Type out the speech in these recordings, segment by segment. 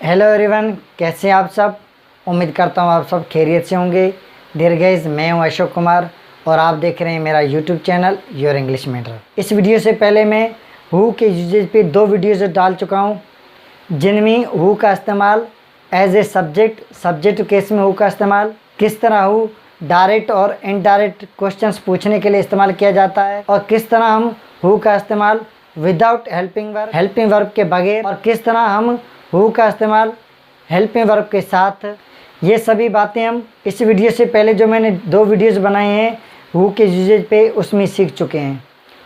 Hello everyone, कैसे हैं आप सब। उम्मीद करता हूँ आप सब खैरियत से होंगे। डियर गाइस, मैं हूँ अशोक कुमार और आप देख रहे हैं मेरा YouTube channel your English mentor. इस वीडियो से पहले मैं हु के यूजेज पे 2 वीडियोज़ डाल चुका हूँ, जिनमें हु का इस्तेमाल एज ए सब्जेक्ट केस में हु का इस्तेमाल, किस तरह हु डायरेक्ट और इनडायरेक्ट क्वेश्चंस पूछने के लिए इस्तेमाल किया जाता है, और किस तरह हम हु का इस्तेमाल विदाउट हेल्पिंग वर्ब के बगैर, और किस तरह हम हु का इस्तेमाल हेल्पिंग वर्ब के साथ। ये सभी बातें हम इस वीडियो से पहले जो मैंने 2 वीडियोज़ बनाए हैं हु के यूजेज पे, उसमें सीख चुके हैं।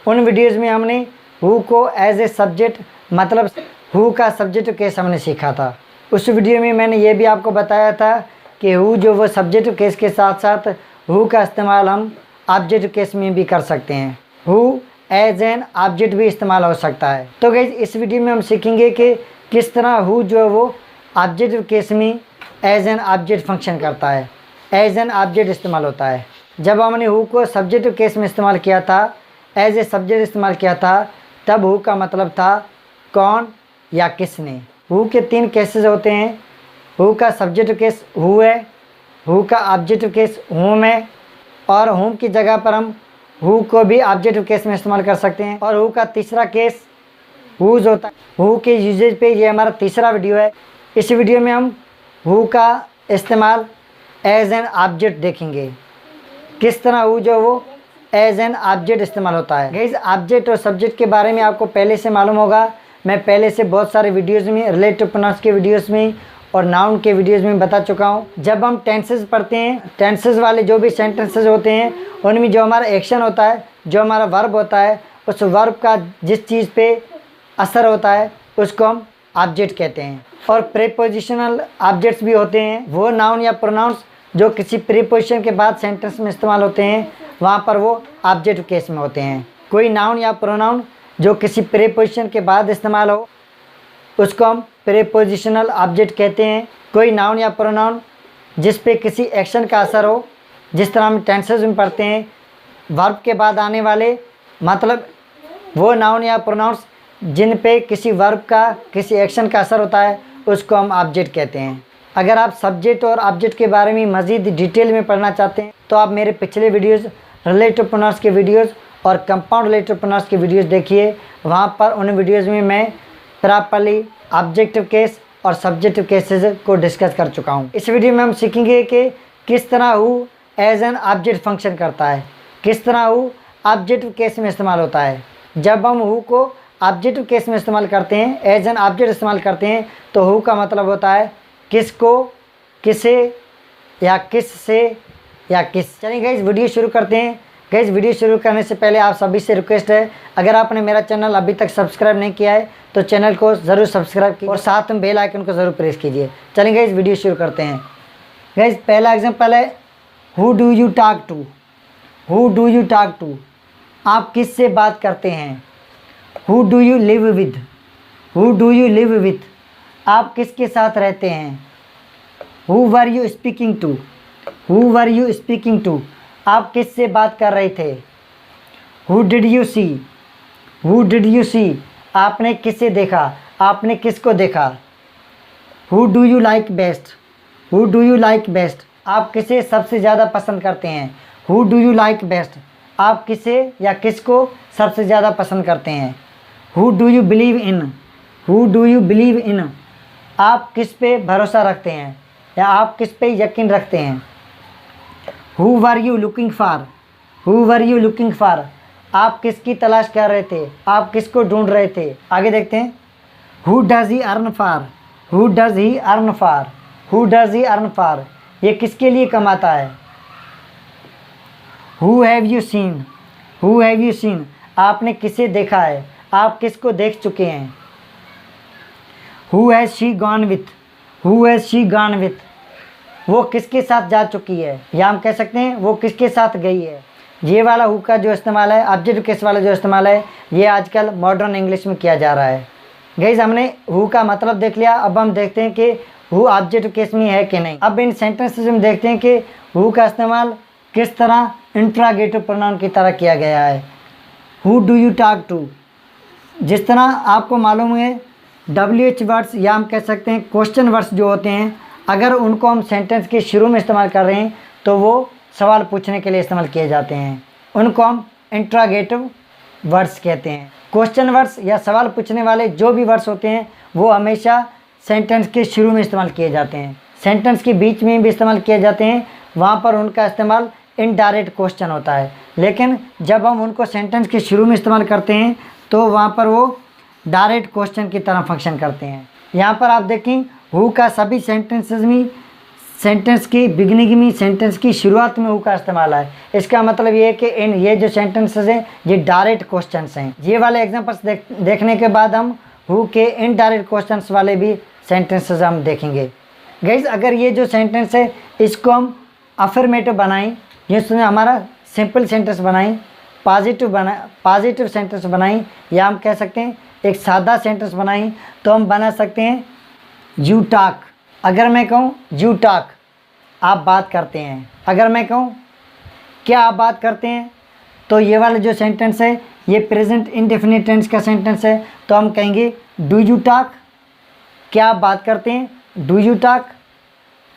उन वीडियोज़ में हमने हु को एज ए सब्जेक्ट मतलब हु का सब्जेक्ट केस हमने सीखा था। उस वीडियो में मैंने ये भी आपको बताया था कि हु जो वो सब्जेक्ट केस के साथ साथ हु का इस्तेमाल हम ऑब्जेक्ट केस में भी कर सकते हैं। हु एज एन ऑब्जेक्ट भी इस्तेमाल हो सकता है। तो गाइस, इस वीडियो में हम सीखेंगे कि किस तरह हु जो है वो ऑब्जेक्ट केस में एज एन ऑब्जेक्ट फंक्शन करता है, एज एन ऑब्जेक्ट इस्तेमाल होता है। जब हमने हु को सब्जेक्ट केस में इस्तेमाल किया था, एज ए सब्जेक्ट इस्तेमाल किया था, तब हु का मतलब था कौन या किसने। हु के 3 केसेस होते हैं। हु का सब्जेक्ट केस हु है, हु का ऑब्जेक्ट केस हुम है, और हुम की जगह पर हम हु को भी ऑब्जेक्ट केस में इस्तेमाल कर सकते हैं। और हु का तीसरा केस हुज होता है। हु के यूजेज पे ये हमारा तीसरा वीडियो है। इस वीडियो में हम हु का इस्तेमाल एज एन ऑब्जेक्ट देखेंगे, किस तरह हु जो वो एज एन ऑब्जेक्ट इस्तेमाल होता है। गाइस, ऑब्जेक्ट और सब्जेक्ट के बारे में आपको पहले से मालूम होगा। मैं पहले से बहुत सारे वीडियोज़ में, रिलेटिव प्रोनाउंस के वीडियोज़ में और नाउन के वीडियोज़ में बता चुका हूँ। जब हम टेंसेस पढ़ते हैं, टेंसेस वाले जो भी सेंटेंसेस होते हैं, उनमें जो हमारा एक्शन होता है, जो हमारा वर्ब होता है, उस वर्ब का जिस चीज़ पे असर होता है उसको हम ऑब्जेक्ट कहते हैं। और प्रीपोजिशनल ऑब्जेक्ट्स भी होते हैं, वो नाउन या प्रोनाउंस जो किसी प्रीपोजिशन के बाद सेंटेंस में इस्तेमाल होते हैं, वहाँ पर वो ऑब्जेक्ट केस में होते हैं। कोई नाउन या प्रोनाउन जो किसी प्रीपोजिशन के बाद इस्तेमाल हो, उसको हम प्रीपोजिशनल ऑब्जेक्ट कहते हैं। कोई नाउन या प्रोनाउन जिस पे किसी एक्शन का असर हो, जिस तरह हम टेंसेस में पढ़ते हैं, वर्ब के बाद आने वाले, मतलब वो नाउन या प्रोनाउंस जिन पे किसी वर्ब का, किसी एक्शन का असर होता है, उसको हम ऑब्जेक्ट कहते हैं। अगर आप सब्जेक्ट और ऑब्जेक्ट के बारे में मज़ीद डिटेल में पढ़ना चाहते हैं, तो आप मेरे पिछले वीडियोज़, रिलेटिव प्रोनाउंस के वीडियोज़ और कंपाउंड रिलेटिव प्रोनाउंस के वीडियोज़ देखिए। वहाँ पर उन वीडियोज़ में मैं प्रॉपर्ली ऑब्जेक्टिव केस और सब्जेक्टिव केसेस को डिस्कस कर चुका हूँ। इस वीडियो में हम सीखेंगे कि किस तरह who as an object function करता है, किस तरह हु ऑब्जेक्टिव केस में इस्तेमाल होता है। जब हम हु को ऑब्जेक्टिव केस में इस्तेमाल करते हैं, एज एन ऑब्जेक्ट इस्तेमाल करते हैं, तो हु का मतलब होता है किसको, किसे, या किस से, या किस। चलिए गाइस, वीडियो शुरू करते हैं। गाइस, वीडियो शुरू करने से पहले आप सभी से रिक्वेस्ट है, अगर आपने मेरा चैनल अभी तक सब्सक्राइब नहीं किया है तो चैनल को ज़रूर सब्सक्राइब कीजिए और साथ में बेल आइकन को ज़रूर प्रेस कीजिए। चलिए गाइस, वीडियो शुरू करते हैं। गाइस, पहला एग्जाम्पल है who do you talk to. Who do you talk to, आप किस से बात करते हैं। Who do you live with. Who do you live with, आप किसके साथ रहते हैं। Who were you speaking to. Who were you speaking to, आप किस से बात कर रहे थे। Who did you see. Who did you see, आपने किसे देखा, आपने किसको देखा। Who do you like best. Who do you like best, आप किसे सबसे ज़्यादा पसंद करते हैं। Who do you like best, आप किसे या किसको सबसे ज़्यादा पसंद करते हैं। Who do you believe in. Who do you believe in, आप किस पे भरोसा रखते हैं या आप किस पे यकीन रखते हैं। Who were you looking for. Who were you looking for, आप किसकी तलाश कर रहे थे, आप किसको ढूंढ रहे थे। आगे देखते हैं। Who does he earn for. Who does he earn for, who does he earn for, ये किसके लिए कमाता है। Who have you seen. Who have you seen, आपने किसे देखा है, आप किसको देख चुके हैं। Who has she gone with. Who has she gone with, वो किसके साथ जा चुकी है, या हम कह सकते हैं वो किसके साथ गई है। ये वाला हु का जो इस्तेमाल है, ऑब्जेक्ट केस वाला जो इस्तेमाल है, ये आजकल मॉडर्न इंग्लिश में किया जा रहा है। गाइस, हमने हु का मतलब देख लिया। अब हम देखते हैं कि हु ऑब्जेक्ट केस में है कि नहीं। अब इन सेंटेंसेस में देखते हैं कि हु का इस्तेमाल किस तरह इंट्रागेटिव प्रोनाउन की तरह किया गया है। Who do you talk to, जिस तरह आपको मालूम है WH वर्ड्स या हम कह सकते हैं क्वेश्चन वर्ड्स जो होते हैं, अगर उनको हम सेंटेंस के शुरू में इस्तेमाल कर रहे हैं तो वो सवाल पूछने के लिए इस्तेमाल किए जाते हैं। उनको हम इंट्रोगेटिव वर्ड्स कहते हैं। क्वेश्चन वर्ड्स या सवाल पूछने वाले जो भी वर्ड्स होते हैं वो हमेशा सेंटेंस के शुरू में इस्तेमाल किए जाते हैं। सेंटेंस के बीच में भी इस्तेमाल किए जाते हैं, वहाँ पर उनका इस्तेमाल इनडायरेक्ट क्वेश्चन होता है। लेकिन जब हम उनको सेंटेंस के शुरू में इस्तेमाल करते हैं तो वहाँ पर वो डायरेक्ट क्वेश्चन की तरह फंक्शन करते हैं। यहाँ पर आप देखें हु का सभी सेंटेंसेस में सेंटेंस की बिगनिंग में, सेंटेंस की शुरुआत में हु का इस्तेमाल है। इसका मतलब ये है कि इन ये जो सेंटेंसेस हैं ये डायरेक्ट क्वेश्चंस हैं। ये वाले एग्जांपल्स देखने के बाद हम हु के इनडायरेक्ट क्वेश्चंस वाले भी सेंटेंसेस हम देखेंगे। गाइस, अगर ये जो सेंटेंस है इसको हम अफर्मेटिव बनाएं, जिसमें हमारा सिंपल सेंटेंस बनाएं, पॉजिटिव सेंटेंस बनाएं, या हम कह सकते हैं एक सादा सेंटेंस बनाएं, तो हम बना सकते हैं यू टॉक। अगर मैं कहूँ यू टॉक, आप बात करते हैं। अगर मैं कहूँ क्या आप बात करते हैं, तो ये वाला जो सेंटेंस है ये प्रेजेंट इंडेफिनिट टेंस का सेंटेंस है, तो हम कहेंगे डू यू टॉक। क्या आप बात करते हैं, डू यू टॉक।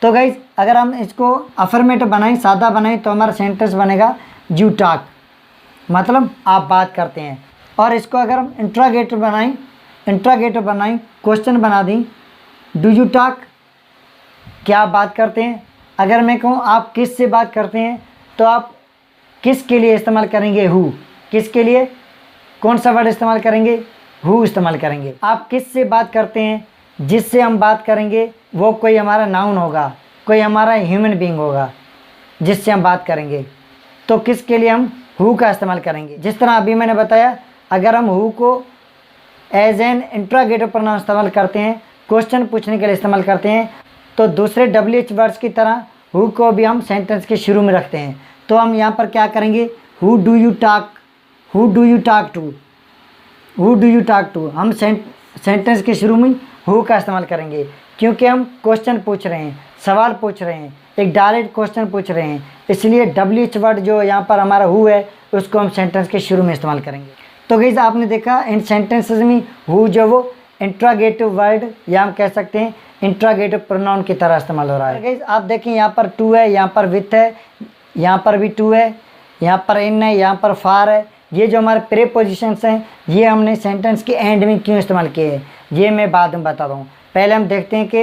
तो गाइस, अगर हम इसको अफर्मेटिव बनाएं, सादा बनाएं, तो हमारा सेंटेंस बनेगा यू टॉक, मतलब आप बात करते हैं। और इसको अगर हम इंट्रोगेटिव बनाएं, क्वेश्चन बना दें, डू यू टॉक, क्या आप बात करते हैं। अगर मैं कहूँ आप किस से बात करते हैं, तो आप किस के लिए इस्तेमाल करेंगे, हु। किस के लिए, कौन सा वर्ड इस्तेमाल करेंगे, हु इस्तेमाल करेंगे। आप किस से बात करते हैं, जिससे हम बात करेंगे वो कोई हमारा नाउन होगा, कोई हमारा ह्यूमन बीइंग होगा जिससे हम बात करेंगे, तो किसके लिए हम हु का इस्तेमाल करेंगे। जिस तरह अभी मैंने बताया, अगर हम हु को एज एन इंट्रोगेटिव प्रोनाउन इस्तेमाल करते हैं, क्वेश्चन पूछने के लिए इस्तेमाल करते हैं, तो दूसरे WH वर्ड्स की तरह हु को भी हम सेंटेंस के शुरू में रखते हैं। तो हम यहाँ पर क्या करेंगे, who do you talk to, हम सेंटेंस के शुरू में हु का इस्तेमाल करेंगे, क्योंकि हम क्वेश्चन पूछ रहे हैं, सवाल पूछ रहे हैं, एक डायरेक्ट क्वेश्चन पूछ रहे हैं, इसलिए WH वर्ड जो यहाँ पर हमारा हु है उसको हम सेंटेंस के शुरू में इस्तेमाल करेंगे। तो गाइस, आपने देखा इन सेंटेंसेस में हु जो वो इंट्रोगेटिव वर्ड या हम कह सकते हैं इंट्रोगेटिव प्रोनाउन की तरह इस्तेमाल हो रहा है। गाइस, आप देखें यहाँ पर टू है, यहाँ पर विथ है, यहाँ पर भी टू है, यहाँ पर इन है, यहाँ पर फार है। ये जो हमारे प्रीपोजिशंस हैं ये हमने सेंटेंस के एंड में क्यों इस्तेमाल किए हैं, ये मैं बाद में बताता हूँ। पहले हम देखते हैं कि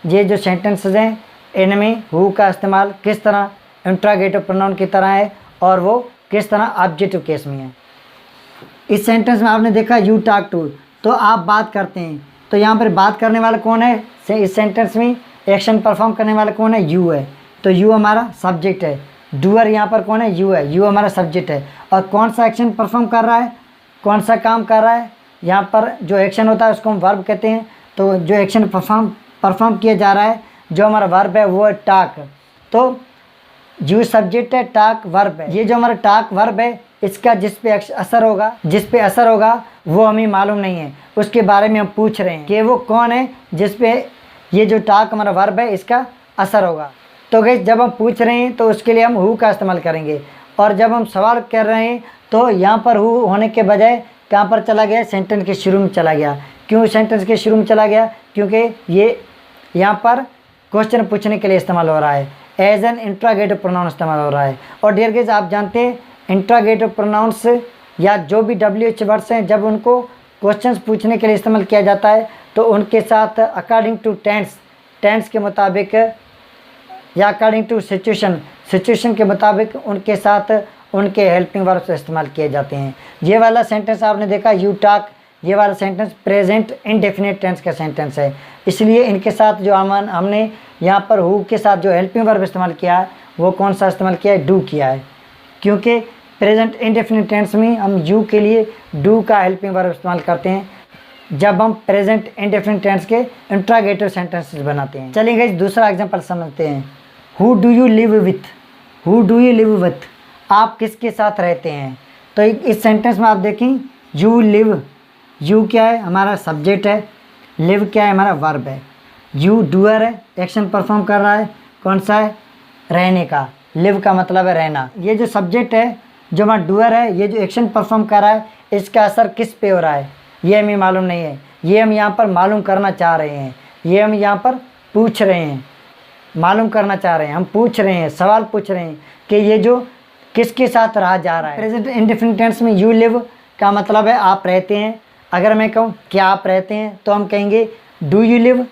ये जो सेंटेंसेस हैं इनमें हु का इस्तेमाल किस तरह इंट्रोगेटिव प्रोनाउन की तरह है और वो किस तरह ऑब्जेक्टिव केस में है। इस सेंटेंस में आपने देखा यू टॉक टू, तो आप बात करते हैं, तो यहाँ पर बात करने वाला कौन है, इस सेंटेंस में एक्शन परफॉर्म करने वाला कौन है, यू है, तो यू हमारा सब्जेक्ट है। डूअर यहाँ पर कौन है, यू है, यू हमारा सब्जेक्ट है। और कौन सा एक्शन परफॉर्म कर रहा है, कौन सा काम कर रहा है, यहाँ पर जो एक्शन होता है उसको हम वर्ब कहते हैं। तो जो एक्शन परफॉर्म किया जा रहा है, जो हमारा वर्ब है वो है टॉक। तो यू सब्जेक्ट है, टॉक वर्ब है। ये जो हमारा टॉक वर्ब है इसका जिस पे असर होगा वो हमें मालूम नहीं है, उसके बारे में हम पूछ रहे हैं कि वो कौन है जिस पे ये जो टॉक हमारा वर्ब है इसका असर होगा। तो गाइस, जब हम पूछ रहे हैं तो उसके लिए हम हु का इस्तेमाल करेंगे, और जब हम सवाल कर रहे हैं तो यहाँ पर हु होने के बजाय कहाँ पर चला गया, सेंटेंस के शुरू में चला गया। क्यों सेंटेंस के शुरू में चला गया, क्योंकि ये यहाँ पर क्वेश्चन पूछने के लिए इस्तेमाल हो रहा है, एज एन इंट्रोगेटिव प्रोनाउन इस्तेमाल हो रहा है। और डियर गाइस, आप जानते हैं इंट्रोगेटिव प्रोनाउंस या जो भी WH वर्ड्स हैं जब उनको क्वेश्चंस पूछने के लिए इस्तेमाल किया जाता है तो उनके साथ अकॉर्डिंग टू टेंस के मुताबिक या अकॉर्डिंग टू सिचुएशन के मुताबिक उनके साथ उनके हेल्पिंग वर्ब्स इस्तेमाल किए जाते हैं। ये वाला सेंटेंस आपने देखा यू टॉक, ये वाला सेंटेंस प्रेजेंट इंडेफिनिट टेंस का सेंटेंस है, इसलिए इनके साथ जो हमने यहाँ पर हु के साथ जो हेल्पिंग वर्ब इस्तेमाल किया है वो कौन सा इस्तेमाल किया है, डू किया है। क्योंकि प्रेजेंट इंडेफिनिट टेंस में हम यू के लिए डू का हेल्पिंग वर्ब इस्तेमाल करते हैं जब हम प्रेजेंट इंडेफिनिट टेंस के इंट्रोगेटिव सेंटेंसेस बनाते हैं। चलिए गाइस, दूसरा एग्जांपल समझते हैं। Who do you live with, आप किसके साथ रहते हैं। तो इस सेंटेंस में आप देखें यू लिव, यू क्या है, हमारा सब्जेक्ट है, लिव क्या है, हमारा वर्ब है। यू डूअर है, एक्शन परफॉर्म कर रहा है, कौन सा है, रहने का। लिव का मतलब है रहना। ये जो सब्जेक्ट है, जो हमारा डूअर है, ये जो एक्शन परफॉर्म कर रहा है, इसका असर किस पे हो रहा है ये हमें मालूम नहीं है। ये हम यहाँ पर मालूम करना चाह रहे हैं, ये हम यहाँ पर पूछ रहे हैं, मालूम करना चाह रहे हैं, हम पूछ रहे हैं, सवाल पूछ रहे हैं कि ये जो किसके साथ रहा जा रहा है। प्रेजेंट इंडेफिनिट टेंस में यू लिव का मतलब है आप रहते हैं। अगर मैं कहूँ क्या आप रहते हैं तो हम कहेंगे डू यू लिव,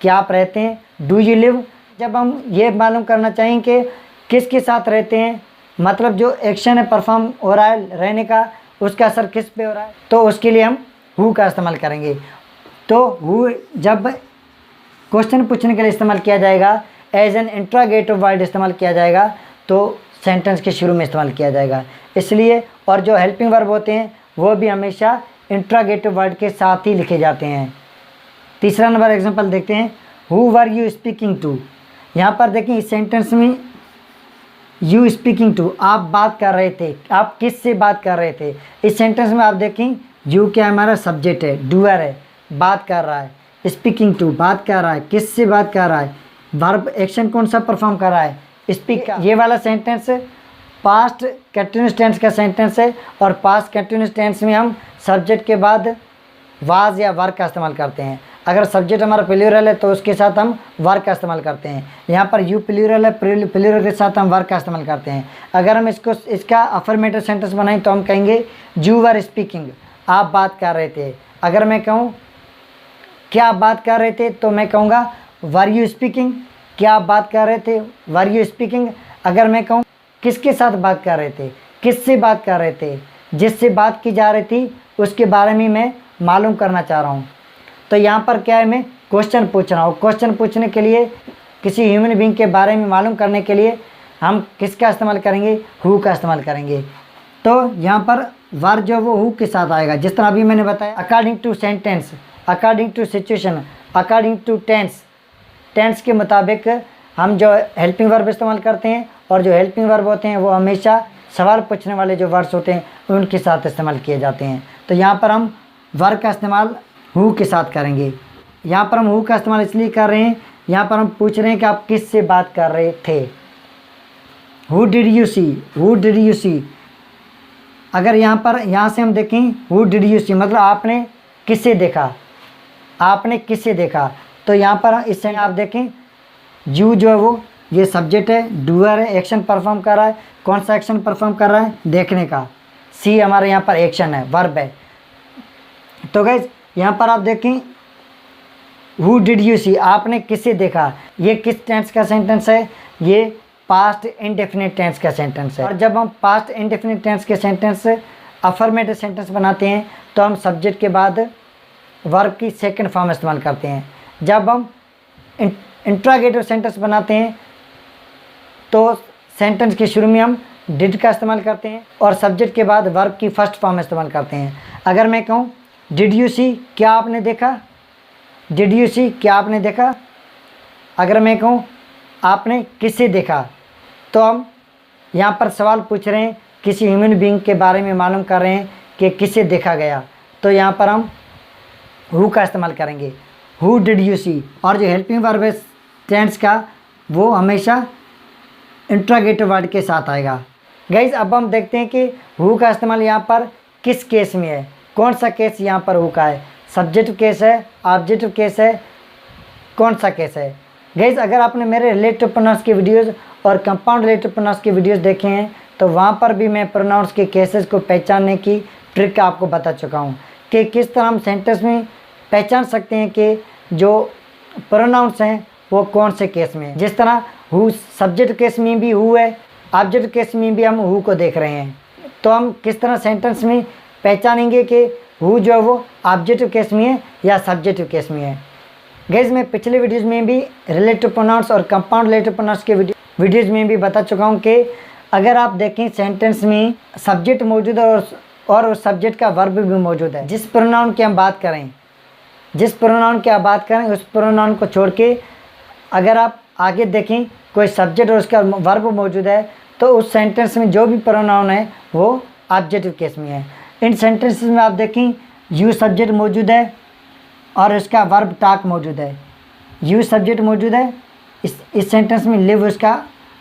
क्या आप रहते हैं, डू यू लिव। जब हम ये मालूम करना चाहें कि किसके साथ रहते हैं, मतलब जो एक्शन है परफॉर्म हो रहा है रहने का, उसका असर किस पे हो रहा है, तो उसके लिए हम हु का इस्तेमाल करेंगे। तो हु जब क्वेश्चन पूछने के लिए इस्तेमाल किया जाएगा, एज एन इंट्रोगेटिव वर्ड इस्तेमाल किया जाएगा, तो सेंटेंस के शुरू में इस्तेमाल किया जाएगा इसलिए। और जो हेल्पिंग वर्ब होते हैं वो भी हमेशा इंट्रोगेटिव वर्ड के साथ ही लिखे जाते हैं। तीसरा नंबर एग्जांपल देखते हैं, who were you speaking to. यहाँ पर देखिए इस सेंटेंस में यू स्पीकिंग टू, आप बात कर रहे थे, आप किस से बात कर रहे थे। इस सेंटेंस में आप देखें यू क्या हमारा सब्जेक्ट है, डूअर है, बात कर रहा है, स्पीकिंग टू बात कर रहा है, किस से बात कर रहा है, वर्ब एक्शन कौन सा परफॉर्म कर रहा है, स्पीक। ये वाला सेंटेंस पास्ट कंटिन्यूस टेंस का सेंटेंस है और पास्ट कंटिन्यूस टेंस में हम सब्जेक्ट के बाद वाज या वर्क का इस्तेमाल करते हैं। अगर सब्जेक्ट हमारा प्लूरल है तो उसके साथ हम वर्क का इस्तेमाल करते हैं। यहाँ पर यू प्लूरल है, प्लूरल के साथ हम वर्क का इस्तेमाल करते हैं। अगर हम इसका अफर्मेटिव सेंटेंस बनाएं तो हम कहेंगे यू वर स्पीकिंग, आप बात कर रहे थे। अगर मैं कहूँ क्या आप बात कर रहे थे तो मैं कहूँगा वर यू स्पीकिंग, क्या आप बात कर रहे थे, वर यू स्पीकिंग। अगर मैं कहूँ किसके साथ बात कर रहे थे, किससे बात कर रहे थे, जिससे बात की जा रही थी उसके बारे में मैं मालूम करना चाह रहा हूँ। तो यहाँ पर क्या है, मैं क्वेश्चन पूछ रहा हूँ। क्वेश्चन पूछने के लिए, किसी ह्यूमन बीइंग के बारे में मालूम करने के लिए हम किसका इस्तेमाल करेंगे, हु का इस्तेमाल करेंगे। तो यहाँ पर वर्ब जो वो हु के साथ आएगा, जिस तरह अभी मैंने बताया, according to sentence, according to situation, according to tense. Tense के मुताबिक हम जो हेल्पिंग वर्ब इस्तेमाल करते हैं, और जो हेल्पिंग वर्ब होते हैं वो हमेशा सवाल पूछने वाले जो वर्ड्स होते हैं उनके साथ इस्तेमाल किए जाते हैं। तो यहाँ पर हम वर्ब का इस्तेमाल हु के साथ करेंगे। यहाँ पर हम हु का इस्तेमाल इसलिए कर रहे हैं, यहाँ पर हम पूछ रहे हैं कि आप किस से बात कर रहे थे। Who did you see, who did you see. अगर यहाँ से हम देखें हु डिड यू सी मतलब आपने किससे देखा, आपने किससे देखा। तो यहाँ पर इससे आप देखें यू जो है वो ये सब्जेक्ट है, डूअर है, एक्शन परफॉर्म कर रहा है। कौन सा एक्शन परफॉर्म कर रहा है, देखने का। सी हमारे यहाँ पर एक्शन है, वर्ब है। तो गाइस यहाँ पर आप देखें हु डिड यू सी, आपने किससे देखा। ये किस टेंस का सेंटेंस है, ये पास्ट इंडेफिनिट टेंस का सेंटेंस है। और जब हम पास्ट इंडेफिनिट टेंस के सेंटेंस अफर्मेटिव सेंटेंस बनाते हैं तो हम सब्जेक्ट के बाद वर्ब की सेकंड फॉर्म इस्तेमाल करते हैं। जब हम इंट्रोगेटिव सेंटेंस बनाते हैं तो सेंटेंस के शुरू में हम डिड का इस्तेमाल करते हैं और सब्जेक्ट के बाद वर्ब की फर्स्ट फॉर्म इस्तेमाल करते हैं। अगर मैं कहूँ डिड यू सी, क्या आपने देखा, डिड यू सी, क्या आपने देखा। अगर मैं कहूँ आपने किससे देखा, तो हम यहाँ पर सवाल पूछ रहे हैं, किसी ह्यूमन बीइंग के बारे में मालूम कर रहे हैं कि किससे देखा गया। तो यहाँ पर हम हु का इस्तेमाल करेंगे, हु डिड यू सी। और जो हेल्पिंग वर्ब है टेंस का वो हमेशा इंट्रोगेटिव वर्ड के साथ आएगा। गाइज अब हम देखते हैं कि हु का इस्तेमाल यहाँ पर किस केस में है, कौन सा केस यहाँ पर हु का है, सब्जेक्टिव केस है, ऑब्जेक्टिव केस है, कौन सा केस है। गाइज अगर आपने मेरे रिलेटिव प्रोनाउंस के वीडियोस और कंपाउंड रिलेटिव प्रोनाउंस के वीडियोस देखे हैं तो वहाँ पर भी मैं प्रोनाउंस के केसेस को पहचानने की ट्रिक आपको बता चुका हूँ कि किस तरह हम सेंटेंस में पहचान सकते हैं कि जो प्रोनाउंस हैं वो कौन से केस में है। जिस तरह हु सब्जेक्ट केस में भी हु है, ऑब्जेक्ट केस में भी हम हु को देख रहे हैं। तो हम किस तरह सेंटेंस में पहचानेंगे कि हु जो है वो ऑब्जेक्टिव केस में है या सब्जेक्टिव केस में है। गाइस मैं पिछले वीडियोज़ में भी रिलेटिव प्रोनाउंस और कंपाउंड रिलेटिव प्रोनाउंस के वीडियोज़ में भी बता चुका हूँ कि अगर आप देखें सेंटेंस में सब्जेक्ट मौजूद है और उस सब्जेक्ट का वर्ब भी मौजूद है। जिस प्रोनाउन की हम बात करें, जिस प्रोनाउन की आप बात करें उस प्रोनाउन को छोड़ के अगर आप आगे देखें कोई सब्जेक्ट और उसका वर्ब मौजूद है तो उस सेंटेंस में जो भी प्रोनाउन है वो ऑब्जेक्टिव केस में है। इन सेंटेंसेस में आप देखें यू सब्जेक्ट मौजूद है और उसका वर्ब टॉक मौजूद है। यू सब्जेक्ट मौजूद है, इस सेंटेंस में लिव उसका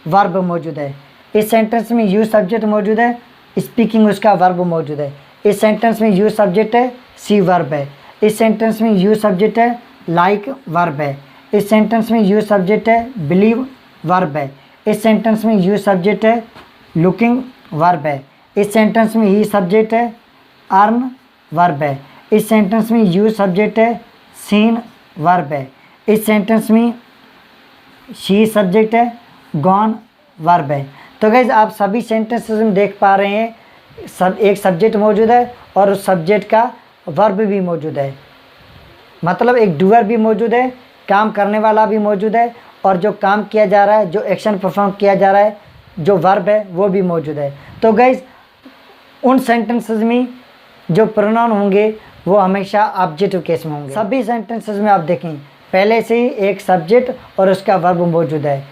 वर्ब मौजूद है। इस सेंटेंस में यू सब्जेक्ट मौजूद है, स्पीकिंग उसका वर्ब मौजूद है। इस सेंटेंस में यू सब्जेक्ट है, सी वर्ब है। इस सेंटेंस में यूज सब्जेक्ट है, लाइक वर्ब है। इस सेंटेंस में यूज सब्जेक्ट है, बिलीव वर्ब है। इस सेंटेंस में यूज सब्जेक्ट है, लुकिंग वर्ब है। इस सेंटेंस में ही सब्जेक्ट है, अर्न वर्ब है। इस सेंटेंस में यूज सब्जेक्ट है, सीन वर्ब है। इस सेंटेंस में शी सब्जेक्ट है, गॉन वर्ब है। तो गाइज आप सभी सेंटेंसेस में देख पा रहे हैं एक सब्जेक्ट मौजूद है और उस सब्जेक्ट का वर्ब भी मौजूद है, मतलब एक डूअर भी मौजूद है, काम करने वाला भी मौजूद है, और जो काम किया जा रहा है, जो एक्शन परफॉर्म किया जा रहा है, जो वर्ब है वो भी मौजूद है। तो गाइज उन सेंटेंसेस में जो प्रोनाउन होंगे वो हमेशा ऑब्जेक्टिव केस में होंगे। सभी सेंटेंसेस में आप देखें पहले से ही एक सब्जेक्ट और उसका वर्ब मौजूद है,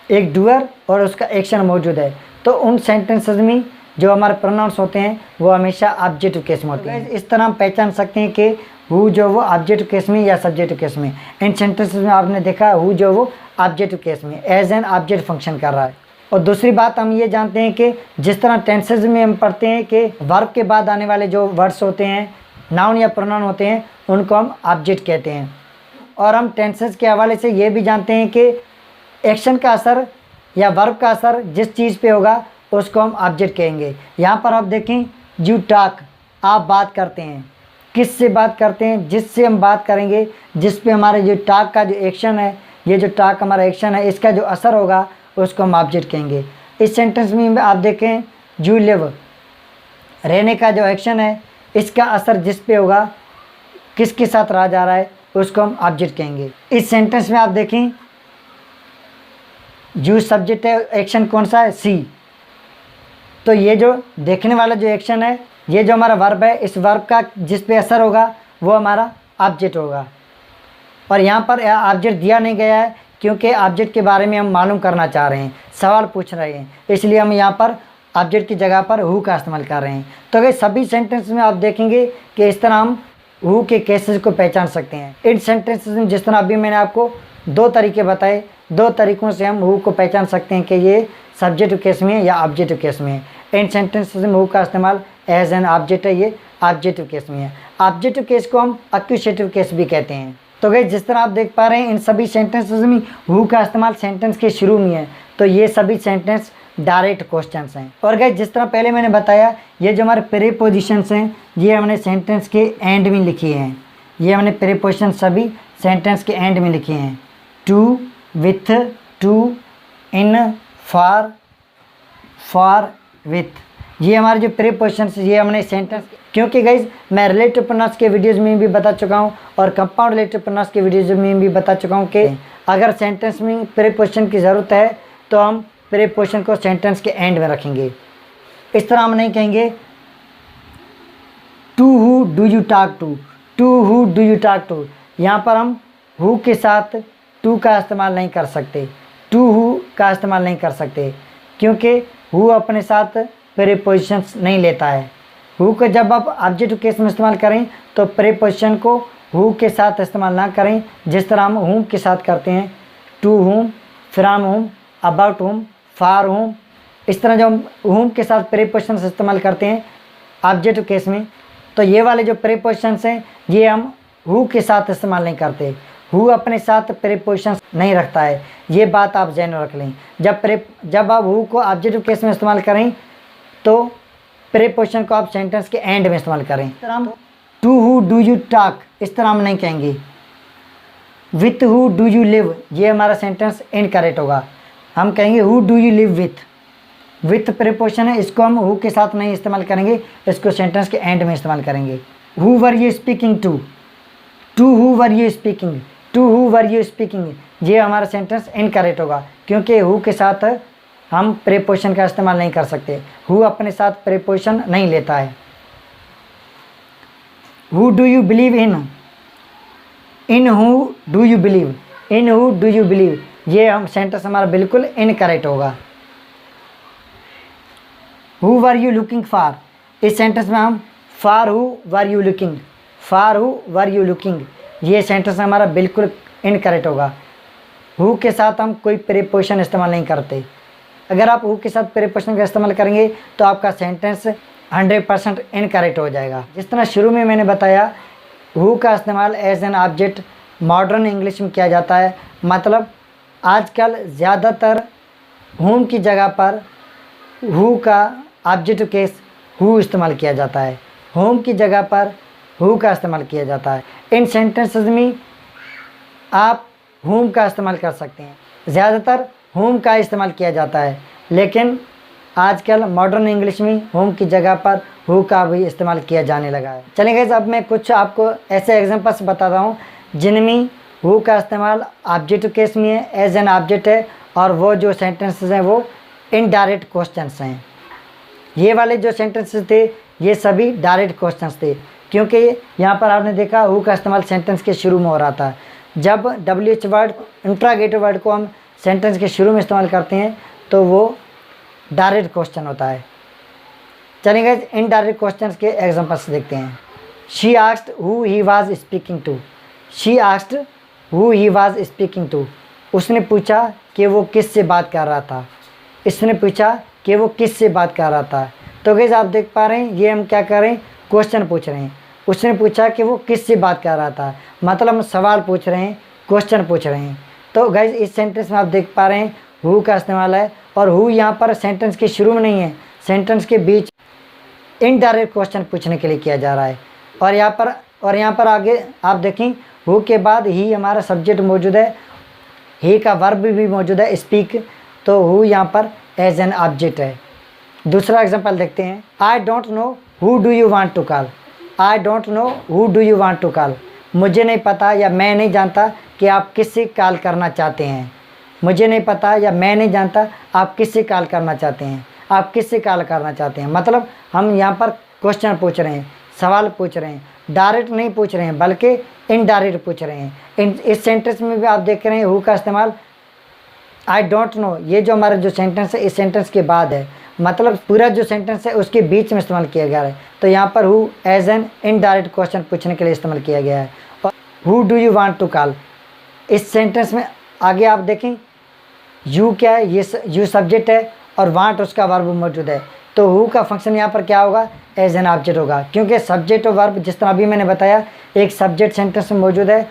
एक डूअर और उसका एक्शन मौजूद है। तो उन सेंटेंसेस में जो हमारे प्रोनाउंस होते हैं वो हमेशा ऑब्जेक्टिव केस में होते हैं। इस तरह हम पहचान सकते हैं कि हु जो वो ऑब्जेक्टिव केस में या सब्जेक्टिव केस में। इन सेंटेंसेस में आपने देखा हु जो वो ऑब्जेक्टिव केस में एज एन ऑब्जेक्ट फंक्शन कर रहा है। और दूसरी बात हम ये जानते हैं कि जिस तरह टेंसेस में हम पढ़ते हैं कि वर्ब के बाद आने वाले जो वर्ड्स होते हैं, नाउन या प्रोनाउन होते हैं, उनको हम ऑब्जेक्ट कहते हैं। और हम टेंसेस के हवाले से ये भी जानते हैं कि एक्शन का असर या वर्ब का असर जिस चीज़ पे होगा उसको हम ऑब्जेक्ट कहेंगे। यहाँ पर आप देखें यू टॉक, आप बात करते हैं। किस से बात करते हैं? जिससे हम बात करेंगे, जिस पे हमारे जो टॉक का जो एक्शन है, ये जो टॉक हमारा एक्शन है, इसका जो असर होगा उसको हम ऑब्जेक्ट कहेंगे। इस सेंटेंस में आप देखें यू लिव, रहने का जो एक्शन है, इसका असर जिस पे होगा, किसके साथ रहा जा रहा है, उसको हम ऑब्जेक्ट कहेंगे। इस सेंटेंस में आप देखें यू सब्जेक्ट है, एक्शन कौन सा है? सी। तो ये जो देखने वाला जो एक्शन है, ये जो हमारा वर्ब है, इस वर्ब का जिस पे असर होगा वो हमारा ऑब्जेक्ट होगा। और यहाँ पर ऑब्जेक्ट दिया नहीं गया है क्योंकि ऑब्जेक्ट के बारे में हम मालूम करना चाह रहे हैं, सवाल पूछ रहे हैं, इसलिए हम यहाँ पर ऑब्जेक्ट की जगह पर हु का इस्तेमाल कर रहे हैं। तो अगर सभी सेंटेंस में आप देखेंगे कि इस तरह हम हु के केसेस को पहचान सकते हैं। इन सेंटेंसेस में जिस तरह अभी मैंने आपको दो तरीके बताए, दो तरीक़ों से हम हु को पहचान सकते हैं कि ये सब्जेक्टिव केस में है या ऑब्जेक्टिव केस में है। इन सेंटेंसेस में हु का इस्तेमाल एज एन ऑब्जेक्ट है, ये ऑब्जेक्टिव केस में है। ऑब्जेक्टिव केस को हम एक्यूसेटिव केस भी कहते हैं। तो गाइस जिस तरह आप देख पा रहे हैं इन सभी सेंटेंसेस में हु का इस्तेमाल सेंटेंस के शुरू में है, तो ये सभी सेंटेंस डायरेक्ट क्वेश्चंस हैं। और गाइस जिस तरह पहले मैंने बताया, ये जो हमारे प्रीपोजिशंस हैं ये हमने सेंटेंस के एंड में लिखी हैं। ये हमने प्रीपोजिशन सभी सेंटेंस के एंड में लिखे हैं। To, with, to, in, for, with, ये हमारे जो प्रीपोजिशंस ये हमने सेंटेंस, क्योंकि गाइज मैं रिलेटिव प्रोनाउंस के वीडियोज़ में भी बता चुका हूँ और कंपाउंड रिलेटिव प्रोनाउंस के वीडियोज़ में भी बता चुका हूँ कि अगर सेंटेंस में प्रीपोजिशन की ज़रूरत है तो हम प्रीपोजिशन को सेंटेंस के एंड में रखेंगे। इस तरह हम नहीं कहेंगे to who do you talk to, to who do you talk to. यहाँ पर हम हु के साथ टू का इस्तेमाल नहीं कर सकते, टू हु का इस्तेमाल नहीं कर सकते, क्योंकि हु अपने साथ प्रीपोजिशंस नहीं लेता है। हु को जब आप ऑब्जेक्टिव केस में इस्तेमाल करें तो प्रीपोजिशन को हु के साथ इस्तेमाल ना करें, जिस तरह हम हुम के साथ करते हैं, टू हुम, फ्रॉम हुम, अबाउट हुम, फॉर हुम। इस तरह जब हम हुम के साथ प्रीपोजिशंस इस्तेमाल करते हैं ऑब्जेक्टिव केस में, तो ये वाले जो प्रीपोजिशंस हैं ये हम हु के साथ इस्तेमाल नहीं करते। हु अपने साथ प्रीपोजिशंस नहीं रखता है, ये बात आप ध्यान रख लें। जब आप हु को ऑब्जेक्टिव केस में इस्तेमाल करें तो प्रीपोजिशन को आप सेंटेंस के एंड में इस्तेमाल करें। इस तरह हम to who do you talk, इस तरह हम नहीं कहेंगे। With who do you live, ये हमारा सेंटेंस इनकरेक्ट होगा। हम कहेंगे who do you live with. With preposition है, इसको हम हु के साथ नहीं इस्तेमाल करेंगे, इसको सेंटेंस के एंड में इस्तेमाल करेंगे। Who were you speaking to, to who were you speaking, to who were you speaking, ये हमारा सेंटेंस इनकरेक्ट होगा क्योंकि हु के साथ हम प्रीपोजिशन का इस्तेमाल नहीं कर सकते। हु अपने साथ प्रीपोजिशन नहीं लेता है। Who do you believe in, in who do you believe, in who do you believe, ये हम सेंटेंस हमारा बिल्कुल इनकरेक्ट होगा। Who were you looking for, इस सेंटेंस में हम for who were you looking, for who were you looking, ये sentence हमारा बिल्कुल इनकरेक्ट होगा। हु के साथ हम कोई प्रीपोजिशन इस्तेमाल नहीं करते। अगर आप हु के साथ प्रीपोजिशन का इस्तेमाल करेंगे तो आपका सेंटेंस 100% इनकरेक्ट हो जाएगा। जिस तरह शुरू में मैंने बताया हु का इस्तेमाल as an object modern English में किया जाता है। मतलब आजकल ज़्यादातर हुम की जगह पर हु का ऑब्जेक्ट केस हु इस्तेमाल किया जाता है, होम की जगह पर हु का इस्तेमाल किया जाता है। इन सेंटेंसेस में आप हुम का इस्तेमाल कर सकते हैं। ज़्यादातर हुम का इस्तेमाल किया जाता है, लेकिन आजकल मॉडर्न इंग्लिश में हुम की जगह पर हु का भी इस्तेमाल किया जाने लगा है। चलिए गाइस, अब मैं कुछ आपको ऐसे एग्जांपल्स बताता हूँ जिनमें हु का इस्तेमाल ऑब्जेक्ट केस में है, एज एन ऑब्जेक्ट है, और वो जो सेंटेंसेस हैं वो इनडायरेक्ट क्वेश्चंस हैं। ये वाले जो सेंटेंसेस थे ये सभी डायरेक्ट क्वेश्चंस थे, क्योंकि यहाँ पर आपने देखा हु का इस्तेमाल सेंटेंस के शुरू में हो रहा था। जब WH वर्ड, इंट्रागेटिव वर्ड को हम सेंटेंस के शुरू में इस्तेमाल करते हैं तो वो डायरेक्ट क्वेश्चन होता है। चलिए गाइस, इनडायरेक्ट क्वेश्चंस के एग्जांपल्स देखते हैं। She asked who he was speaking to. She asked who he was speaking to. उसने पूछा कि वो किस से बात कर रहा था। इसने पूछा कि वो किस से बात कर रहा था। तो गाइस, आप देख पा रहे हैं ये हम क्या कर रहे हैं, क्वेश्चन पूछ रहे हैं। उसने पूछा कि वो किस से बात कर रहा था, मतलब हम सवाल पूछ रहे हैं, क्वेश्चन पूछ रहे हैं। तो गाइस, इस सेंटेंस में आप देख पा रहे हैं हु का इस्तेमाल है, और हु यहाँ पर सेंटेंस के शुरू में नहीं है, सेंटेंस के बीच इनडायरेक्ट क्वेश्चन पूछने के लिए किया जा रहा है। और यहाँ पर आगे आप देखें हु के बाद ही हमारा सब्जेक्ट मौजूद है, ही का वर्ब भी मौजूद है स्पीक, तो हु यहाँ पर एज एन ऑब्जेक्ट है। दूसरा एग्जांपल देखते हैं। I don't know who do you want to call. I don't know who do you want to call. मुझे नहीं पता या मैं नहीं जानता कि आप किससे कॉल करना चाहते हैं। मुझे नहीं पता या मैं नहीं जानता आप किससे कॉल करना चाहते हैं। आप किससे कॉल करना चाहते हैं, मतलब हम यहाँ पर क्वेश्चन पूछ रहे हैं, सवाल पूछ रहे हैं, डायरेक्ट नहीं पूछ रहे हैं बल्कि इनडायरेक्ट पूछ रहे हैं। इस सेंटेंस में भी आप देख रहे हैं हु का इस्तेमाल आई डोंट नो, ये जो हमारा जो सेंटेंस है इस सेंटेंस के बाद है, मतलब पूरा जो सेंटेंस है उसके बीच में इस्तेमाल किया गया है। तो यहाँ पर who as an indirect question पूछने के लिए इस्तेमाल किया गया है। और who do you want to call, इस सेंटेंस में आगे आप देखें यू क्या है, ये यू सब्जेक्ट है और वांट उसका वर्ब मौजूद है। तो हु का फंक्शन यहाँ पर क्या होगा, एज एन ऑब्जेक्ट होगा, क्योंकि सब्जेक्ट और वर्ब जिस तरह अभी मैंने बताया, एक सब्जेक्ट सेंटेंस में मौजूद है,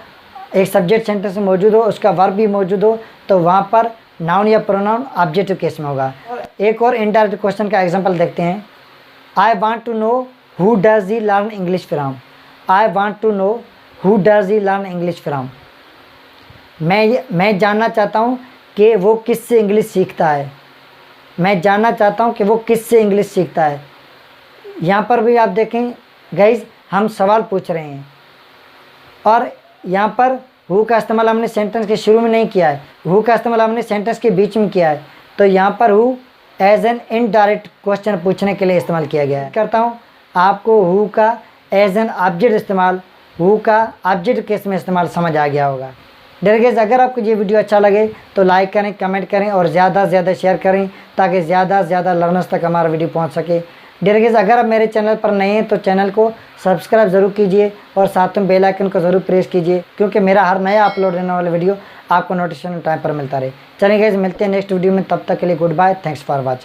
एक सब्जेक्ट सेंटेंस में मौजूद हो, उसका वर्ब भी मौजूद हो, तो वहाँ पर नाउन या प्रोनाउन ऑब्जेक्टिव केस में होगा। एक और इनडायरेक्ट क्वेश्चन का एग्जांपल देखते हैं। I want to know who does he learn English from. I want to know who does he learn English from. मैं जानना चाहता हूँ कि वो किससे इंग्लिश सीखता है। मैं जानना चाहता हूँ कि वो किससे इंग्लिश सीखता है। यहाँ पर भी आप देखें गाइज, हम सवाल पूछ रहे हैं, और यहाँ पर हु का इस्तेमाल हमने सेंटेंस के शुरू में नहीं किया है, हु का इस्तेमाल हमने सेंटेंस के बीच में किया है। तो यहाँ पर who as an indirect question पूछने के लिए इस्तेमाल किया गया है। करता हूँ आपको हु का एज एन ऑब्जेक्ट इस्तेमाल, हु का ऑब्जेक्ट केस में इस्तेमाल समझ आ गया होगा। डियर गाइस, अगर आपको ये वीडियो अच्छा लगे तो लाइक करें, कमेंट करें और ज़्यादा से ज़्यादा शेयर करें, ताकि ज़्यादा से ज़्यादा लर्नर्स तक हमारा वीडियो पहुंच सके। डियर गाइस, अगर आप मेरे चैनल पर नए हैं तो चैनल को सब्सक्राइब ज़रूर कीजिए और साथ में बेल आइकन को ज़रूर प्रेस कीजिए, क्योंकि मेरा हर नया अपलोड होने वाला वीडियो आपको नोटिफिकेशन टाइम पर मिलता रहे। चलिए गाइस, मिलते हैं नेक्स्ट वीडियो में, तब तक के लिए goodbye, thanks for watching.